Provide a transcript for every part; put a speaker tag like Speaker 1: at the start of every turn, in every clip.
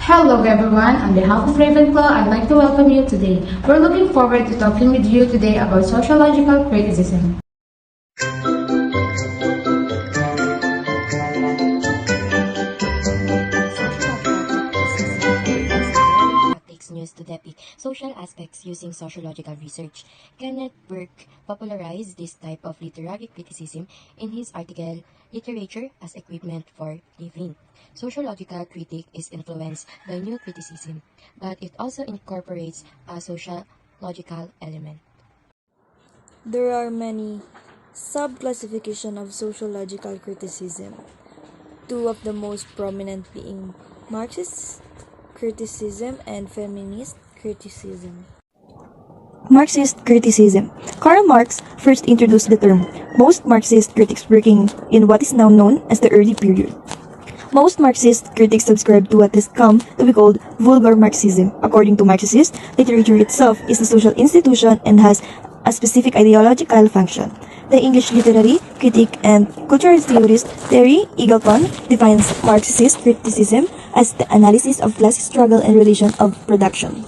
Speaker 1: Hello everyone, on behalf of Ravenclaw, I'd like to welcome you today. We're looking forward to talking with you today about sociological criticism.
Speaker 2: Takes news to depict social aspects using sociological research. Kenneth Burke popularized this type of literary criticism in his article, Literature as Equipment for Living. Sociological critique is influenced by new criticism, but it also incorporates a sociological element.
Speaker 3: There are many sub-classifications of sociological criticism, two of the most prominent being Marxist criticism and feminist criticism.
Speaker 4: Marxist criticism. Karl Marx first introduced the term. Most Marxist critics working in what is now known as the early period. Most Marxist critics subscribe to what has come to be called vulgar Marxism. According to Marxists, literature itself is a social institution and has a specific ideological function. The English literary critic and cultural theorist Terry Eagleton defines Marxist criticism as the analysis of class struggle and relation of production.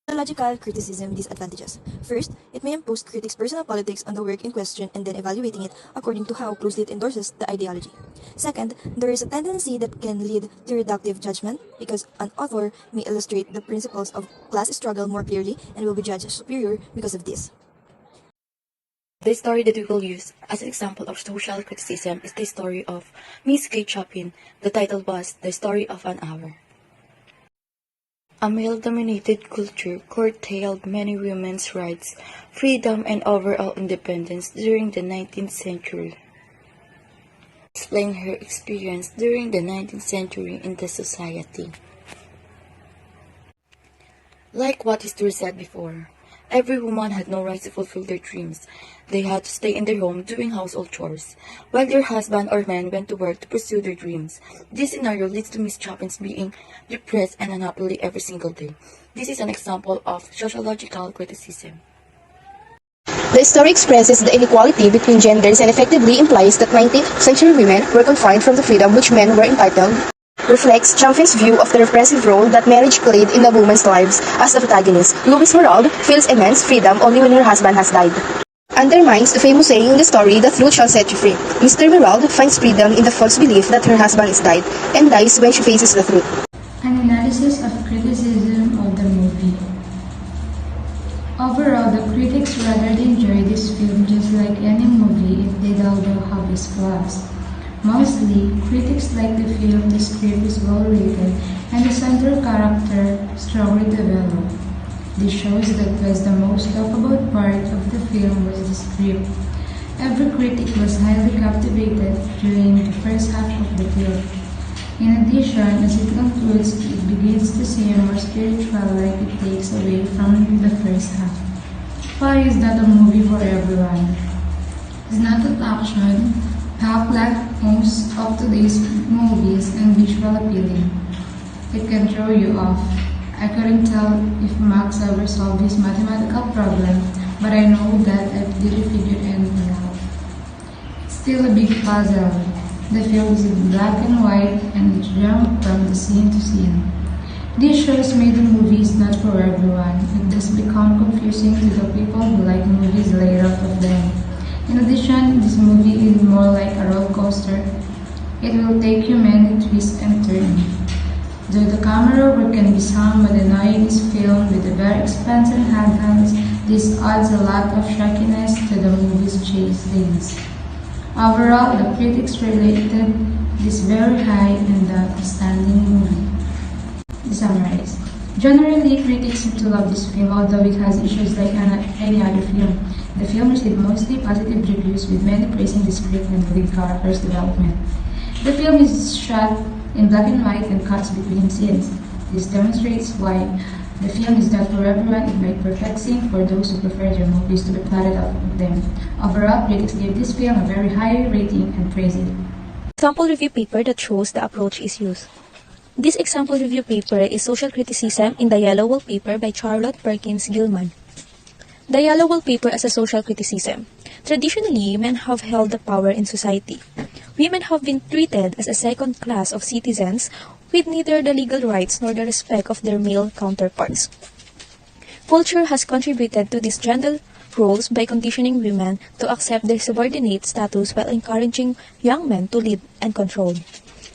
Speaker 4: Sociological criticism disadvantages. First, it may impose critics' personal politics on the work in question and then evaluating it according to how closely it endorses the ideology. Second, there is a tendency that can lead to reductive judgment because an author may illustrate the principles of class struggle more clearly and will be judged superior because of this.
Speaker 5: The story that we will use as an example of social criticism is the story of Miss Kate Chopin. The title was The Story of an Hour. A male-dominated culture curtailed many women's rights, freedom, and overall independence during the 19th century. Explain her experience during the 19th century in the society. Like what history said before, every woman had no right to fulfill their dreams. They had to stay in their home doing household chores, while their husband or men went to work to pursue their dreams. This scenario leads to Miss Chopin's being depressed and unhappy every single day. This is an example of sociological criticism.
Speaker 6: The story expresses the inequality between genders and effectively implies that 19th century women were confined from the freedom which men were entitled. Reflects Chopin's view of the repressive role that marriage played in the women's lives. As the protagonist, Louise Merald feels immense freedom only when her husband has died. Undermines the famous saying in the story, the truth shall set you free. Mr. Merald finds freedom in the false belief that her husband is died, and dies when she faces the truth.
Speaker 1: An analysis of criticism of the movie. Overall, the critics rather enjoyed this film just like any movie if they don't have its flaws. Mostly, critics like the film the script is well written and the central character strongly developed. This shows that was the most talked about part of the film was the script. Every critic was highly captivated during the first half of the film. In addition, as it concludes, it begins to seem more spiritual like it takes away from the first half. Why is that a movie for everyone? It's not an action, packed like most of today's movies and visual appealing. It can throw you off. I couldn't tell if Max ever solved his mathematical problem, but I know that I didn't figure anything out. It's still a big puzzle. The film is in black and white and it jumped from the scene to scene. These shows made the movies not for everyone. It does become confusing to the people who like movies later of them. In addition, this movie is more like a roller coaster. It will take you many twists and turns. Though the camera work can be somewhat annoying is filmed with a very expensive handhelds, this adds a lot of shockiness to the movie's chase scenes. Overall, the critics related this very high and outstanding movie. To summarize, generally critics seem to love this film although it has issues like any other film. The film received mostly positive reviews with many praising the script and the lead character's development. The film is shot in black and white and cuts between scenes. This demonstrates why the film is not for everyone. It might be perfect for those who prefer their movies to be plotted out of them. Overall, critics give this film a very high rating and praise it.
Speaker 4: Example review paper that shows the approach is used. This example review paper is Social Criticism in the Yellow Wallpaper by Charlotte Perkins Gilman. The Yellow Wallpaper as a social criticism. Traditionally, men have held the power in society.
Speaker 7: women have been treated as a second class of citizens with neither the legal rights nor the respect of their male counterparts. Culture has contributed to these gender roles by conditioning women to accept their subordinate status while encouraging young men to lead and control.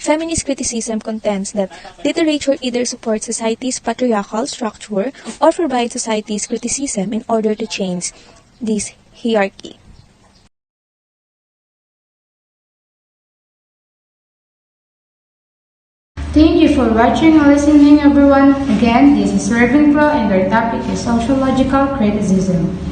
Speaker 7: Feminist criticism contends that literature either supports society's patriarchal structure or provides society's criticism in order to change this hierarchy.
Speaker 1: Thank you for watching and listening, everyone. Again, this is Irving Pro, and our topic is sociological criticism.